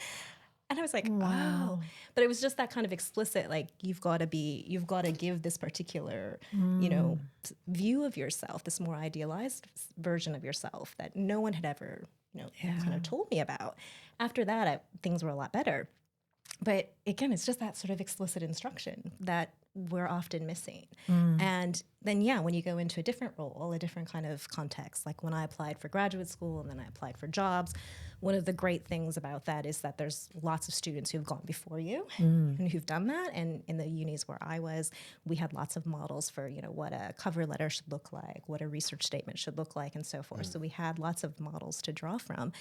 And I was like, wow. But it was just that kind of explicit, like, you've got to give this particular, view of yourself, this more idealized version of yourself that no one had ever, kind of told me about. After that, things were a lot better. But again, it's just that sort of explicit instruction that we're often missing. And then, when you go into a different role, a different kind of context, like when I applied for graduate school and then I applied for jobs, one of the great things about that is that there's lots of students who've gone before you and who've done that. And in the unis where I was, we had lots of models for, what a cover letter should look like, what a research statement should look like, and so forth. So we had lots of models to draw from.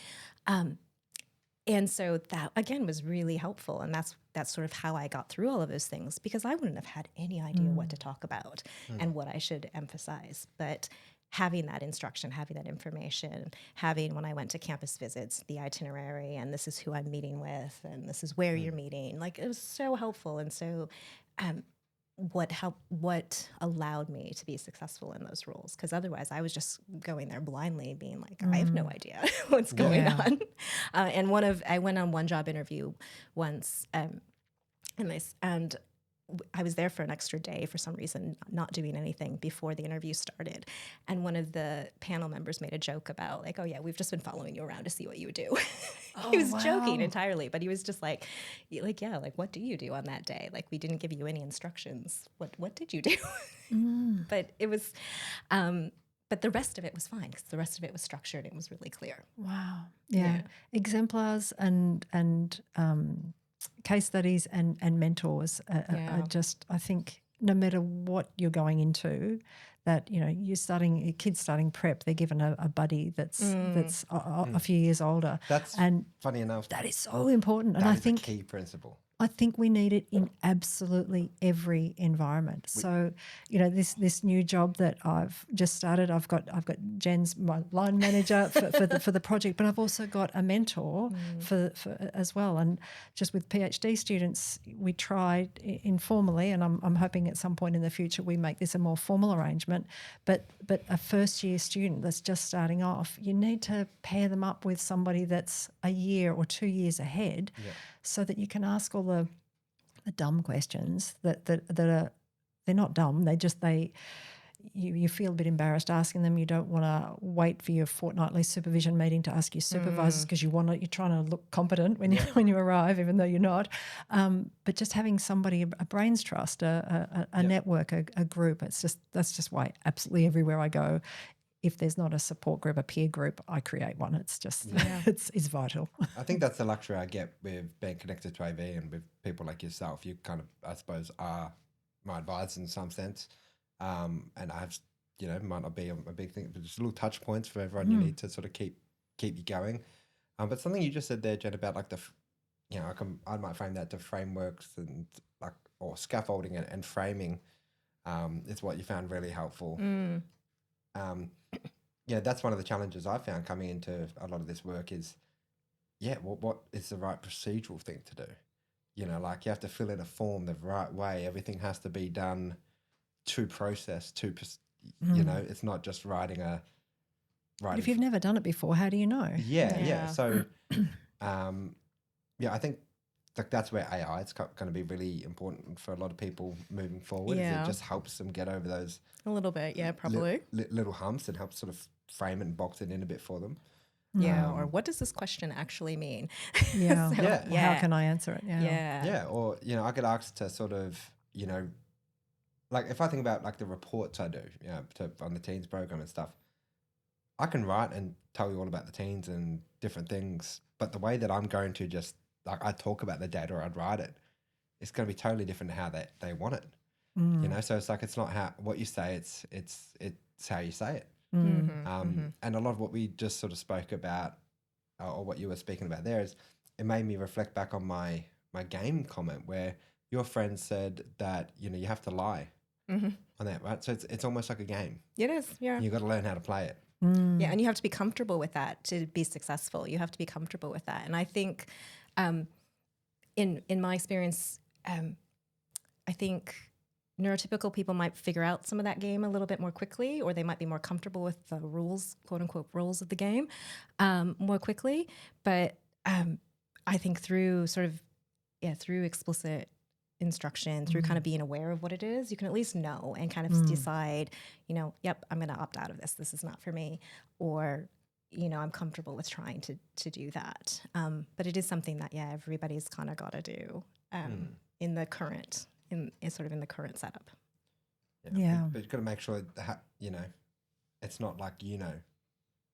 And so that, again, was really helpful. And that's sort of how I got through all of those things, because I wouldn't have had any idea what to talk about and what I should emphasize. But having that instruction, having that information, having, when I went to campus visits, the itinerary, and this is who I'm meeting with, and this is where you're meeting. Like, it was so helpful. And so what allowed me to be successful in those roles, because otherwise I was just going there blindly being like, I have no idea what's going on. And I went on one job interview once, and I was there for an extra day for some reason, not doing anything before the interview started. And one of the panel members made a joke about like, oh yeah, we've just been following you around to see what you would do. He was joking entirely, but he was just like, yeah, like, what do you do on that day? Like, we didn't give you any instructions. What did you do? But it was, but the rest of it was fine because the rest of it was structured and it was really clear.
Wow. Yeah. Exemplars and case studies and mentors are just, I think, no matter what you're going into, that, you know, your kids starting prep, they're given a buddy that's a few years older.
And funny enough,
that is so important. And
I
think
a key principle.
I think we need it in absolutely every environment. So, you know, this new job that I've just started, I've got Jen's my line manager for the project, but I've also got a mentor for as well. And just with PhD students, we tried informally, and I'm hoping at some point in the future we make this a more formal arrangement. But a first year student that's just starting off, you need to pair them up with somebody that's a year or 2 years ahead. Yeah. So that you can ask all the dumb questions that are, they're not dumb. You feel a bit embarrassed asking them. You don't want to wait for your fortnightly supervision meeting to ask your supervisors because you're trying to look competent when you arrive, even though you're not. But just having somebody, a brains trust, a network, a group. That's just why absolutely everywhere I go, if there's not a support group, a peer group, I create one. It's just, it's vital.
I think that's the luxury I get with being connected to AV and with people like yourself. You kind of, I suppose, are my advisors in some sense. And I've, you know, might not be a big thing, but just little touch points for everyone you need to sort of keep you going. But something you just said there, Jen, about like I might frame that to frameworks and like, or scaffolding and framing is what you found really helpful. That's one of the challenges I found coming into a lot of this work is, what is the right procedural thing to do? You know, like you have to fill in a form the right way. Everything has to be done to process, you know, it's not just writing.
But if you've never done it before, how do you know?
Yeah. So, I think like that's where AI is going to be really important for a lot of people moving forward. It just helps them get over those
a little bit, probably
little humps and helps sort of frame it and box it in a bit for them.
Yeah, or what does this question actually mean?
Yeah, how can I answer it?
Yeah, or you know, I get asked to sort of, you know, like if I think about like the reports I do, you know, on the teens program and stuff, I can write and tell you all about the teens and different things, but the way that I'm going to just like I talk about the data or I'd write it, it's going to be totally different to how they want it. You know, so it's like it's not what you say, it's how you say it. And a lot of what we just sort of spoke about, or what you were speaking about there, is it made me reflect back on my game comment where your friend said that, you know, you have to lie on that, right? So it's almost like a game. It
is, yeah.
You've got to learn how to play it.
Yeah, and you have to be comfortable with that to be successful. You have to be comfortable with that. And I think in my experience, I think neurotypical people might figure out some of that game a little bit more quickly, or they might be more comfortable with the rules, quote unquote, rules of the game more quickly. But I think through through explicit instruction, through kind of being aware of what it is, you can at least know and kind of decide, you know, yep, I'm going to opt out of this. This is not for me. Or, you know, I'm comfortable with trying to do that. But it is something that, everybody's kind of got to do in the current in the current setup.
Yeah. But you've got to make sure that, you know, it's not like, you know,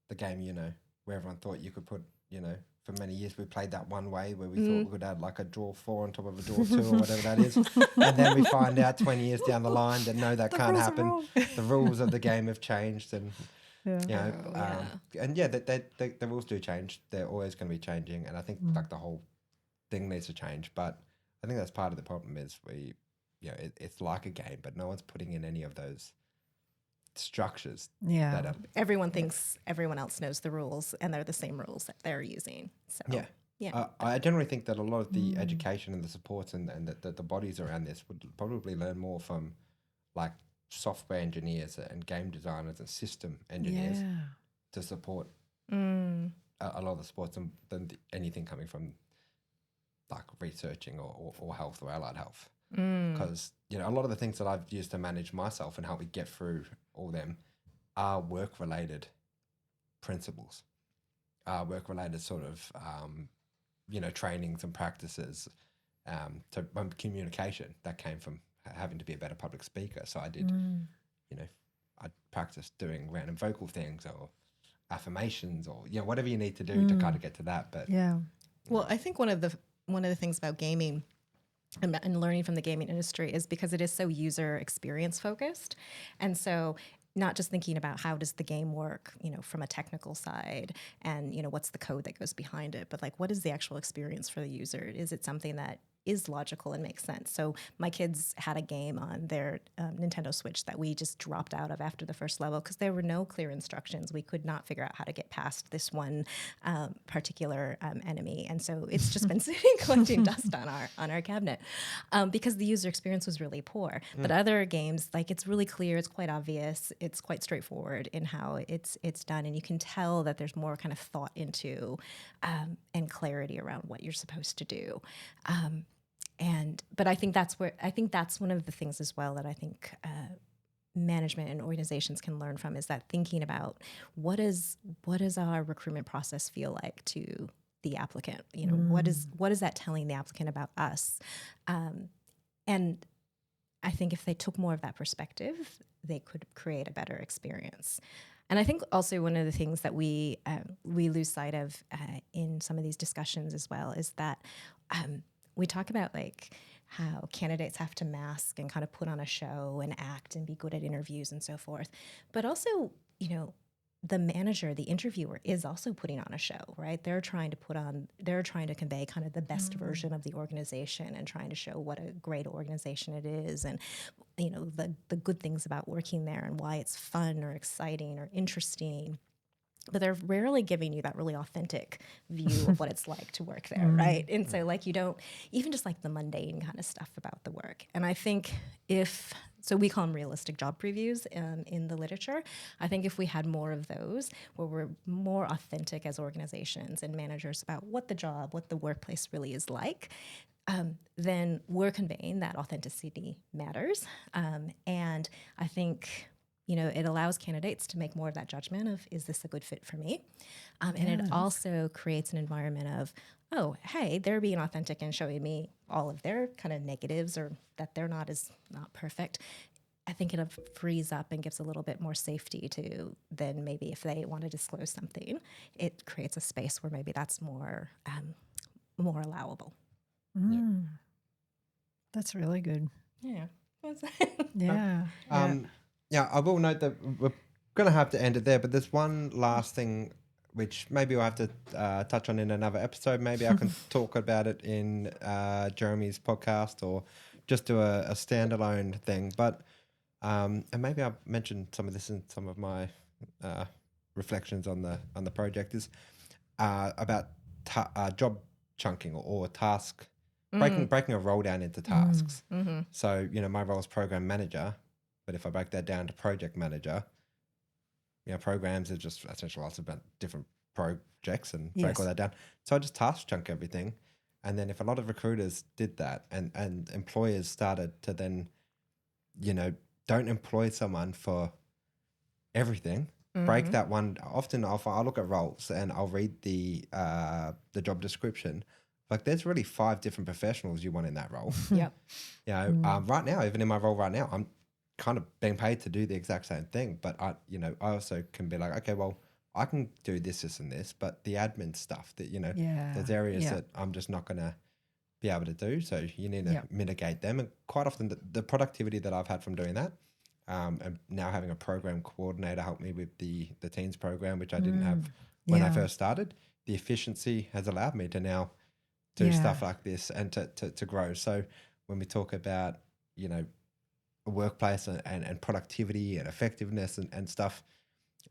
the game, you know, where everyone thought you could put, you know, for many years we played that one way where we thought we could add like a draw 4 on top of a draw 2 or whatever that is. And then we find out 20 years down the line that no, that can't happen. The rules of the game have changed and, you know, the rules do change. They're always going to be changing. And I think like the whole thing needs to change. But I think that's part of the problem is it's like a game, but no one's putting in any of those structures
Yeah.
that are
Everyone thinks everyone else knows the rules, and they're the same rules that they're using. So yeah.
I generally think that a lot of the education and the supports and the bodies around this would probably learn more from like software engineers and game designers and system engineers to support a lot of the sports than anything coming from like researching or health or allied health. Because, you know, a lot of the things that I've used to manage myself and help me get through all them are work-related principles, work-related sort of, you know, trainings and practices to communication that came from having to be a better public speaker. So I did, you know, I practiced doing random vocal things or affirmations or, you know, whatever you need to do to kind of get to that. But
Well, I think one of the things about gaming and learning from the gaming industry is because it is so user experience focused. And so not just thinking about how does the game work, you know, from a technical side and, you know, what's the code that goes behind it, but like, what is the actual experience for the user? Is it something that is logical and makes sense? So my kids had a game on their Nintendo Switch that we just dropped out of after the first level because there were no clear instructions. We could not figure out how to get past this one particular enemy, and so it's just been sitting collecting dust on our cabinet because the user experience was really poor. But other games, like it's really clear, it's quite obvious, it's quite straightforward in how it's done, and you can tell that there's more kind of thought into and clarity around what you're supposed to do. But I think that's one of the things as well that I think management and organizations can learn from is that thinking about what does our recruitment process feel like to the applicant? You know, what is that telling the applicant about us? And I think if they took more of that perspective, they could create a better experience. And I think also one of the things that we lose sight of in some of these discussions as well is that we talk about like how candidates have to mask and kind of put on a show and act and be good at interviews and so forth. But also, you know, the manager, the interviewer is also putting on a show, right? They're trying to convey kind of the best version of the organization and trying to show what a great organization it is and, you know, the good things about working there and why it's fun or exciting or interesting. But they're rarely giving you that really authentic view of what it's like to work there, right? And so like you don't, even just like the mundane kind of stuff about the work. And I think so we call them realistic job previews in the literature. I think if we had more of those where we're more authentic as organizations and managers about what the workplace really is like, then we're conveying that authenticity matters. And I think, you know, it allows candidates to make more of that judgment of, is this a good fit for me? And it also creates an environment of, oh, hey, they're being authentic and showing me all of their kind of negatives or that they're not perfect. I think it frees up and gives a little bit more safety to then maybe if they want to disclose something, it creates a space where maybe that's more allowable.
That's really good.
Yeah.
Yeah, I will note that we're going to have to end it there, but there's one last thing which maybe we'll have to touch on in another episode. Maybe I can talk about it in Jeremy's podcast or just do a standalone thing. But and maybe I'll mention some of this in some of my reflections on the project is about job chunking or task breaking a role down into tasks. So, you know, my role is program manager. But if I break that down to project manager, you know, programs are just essentially lots of different projects and break all that down. So I just task chunk everything. And then if a lot of recruiters did that and employers started to then, you know, don't employ someone for everything, break that one. Often I'll look at roles and I'll read the job description. Like there's really 5 different professionals you want in that role.
Yep.
You know, right now, even in my role right now, I'm kind of being paid to do the exact same thing, but I also can be like, okay, well, I can do this and this, but the admin stuff that, you know, there's areas that I'm just not going to be able to do. So you need to mitigate them. And quite often the productivity that I've had from doing that, and now having a program coordinator help me with the teens program, which I didn't have when I first started, the efficiency has allowed me to now do stuff like this and to grow. So when we talk about, you know, a workplace and productivity and effectiveness and stuff.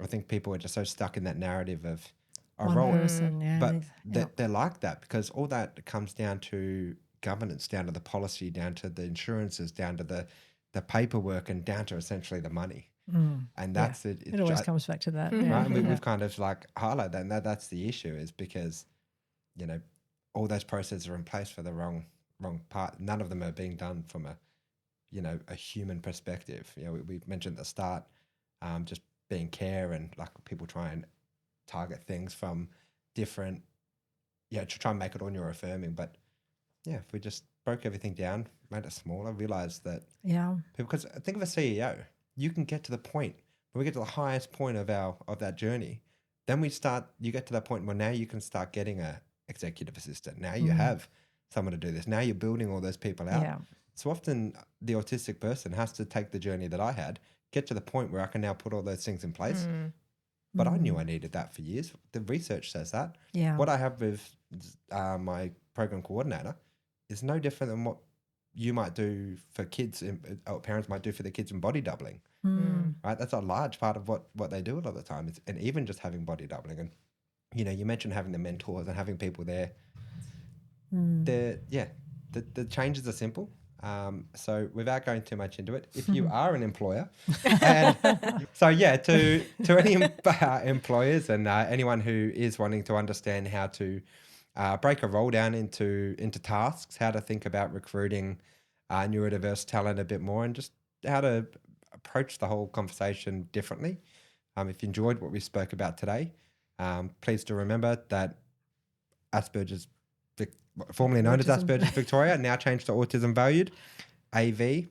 I think people are just so stuck in that narrative of a
One
role.
person, yeah.
But they're like that because all that comes down to governance, down to the policy, down to the insurances, down to the paperwork, and down to essentially the money. And that's it.
It always comes back to that. Yeah.
Right? And we've kind of like highlighted that, and that's the issue, is because, you know, all those processes are in place for the wrong part. None of them are being done from a, you know, a human perspective. You know, we mentioned at the start, just being care, and like people try and target things from different, to try and make it all neuroaffirming. But yeah, if we just broke everything down, made it smaller, realized that because think of a CEO, you can get to the point when we get to the highest point of that journey, then you get to that point where now you can start getting a executive assistant. Now you have someone to do this. Now you're building all those people out.
Yeah.
So often the autistic person has to take the journey that I had, get to the point where I can now put all those things in place. But I knew I needed that for years. The research says that.
Yeah.
What I have with my program coordinator is no different than what you might do for kids, or parents might do for their kids in body doubling. Right? That's a large part of what they do a lot of the time. And even just having body doubling. And, you know, you mentioned having the mentors and having people there. The changes are simple. So without going too much into it, if you are an employer, and to any employers and anyone who is wanting to understand how to break a role down into tasks, how to think about recruiting neurodiverse talent a bit more, and just how to approach the whole conversation differently. If you enjoyed what we spoke about today, please do remember that Asperger's, formerly known as Asperger's Victoria, now changed to Autism Valued, AV.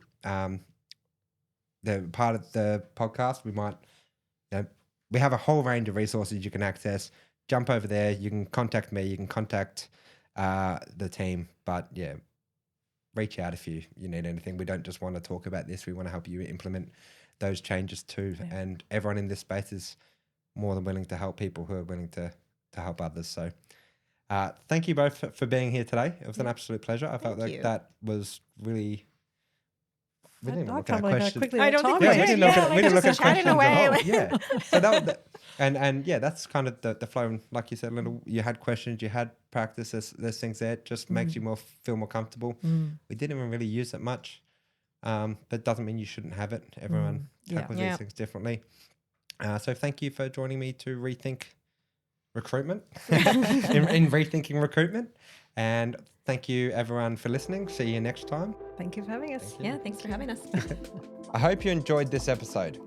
The part of the podcast, we have a whole range of resources you can access. Jump over there. You can contact me. You can contact the team. But yeah, reach out if you need anything. We don't just want to talk about this. We want to help you implement those changes too. Yeah. And everyone in this space is more than willing to help people who are willing to help others. So thank you both for being here today. It was an absolute pleasure. I felt like that was really... We didn't even look at questions.
I don't think we did.
We didn't look at questions
away.
at all. Yeah. So that was and that's kind of the flow. And like you said, Lyndel, you had questions, you had practice. There's things there. It just makes you feel more comfortable. We didn't even really use it much, but it doesn't mean you shouldn't have it. Everyone tackles these things differently. So thank you for joining me to rethink recruitment in rethinking recruitment. And thank you everyone for listening. See you next time.
Thank you for having us.
Thanks for having us.
I hope you enjoyed this episode.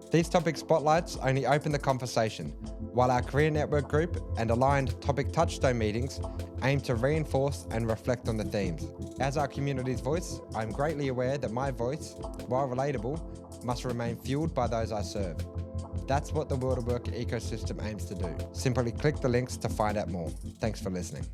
These topic spotlights only open the conversation, while our Career Network group and aligned topic touchstone meetings aim to reinforce and reflect on the themes. As our community's voice, I'm greatly aware that my voice, while relatable, must remain fueled by those I serve. That's what the World of Work ecosystem aims to do. Simply click the links to find out more. Thanks for listening.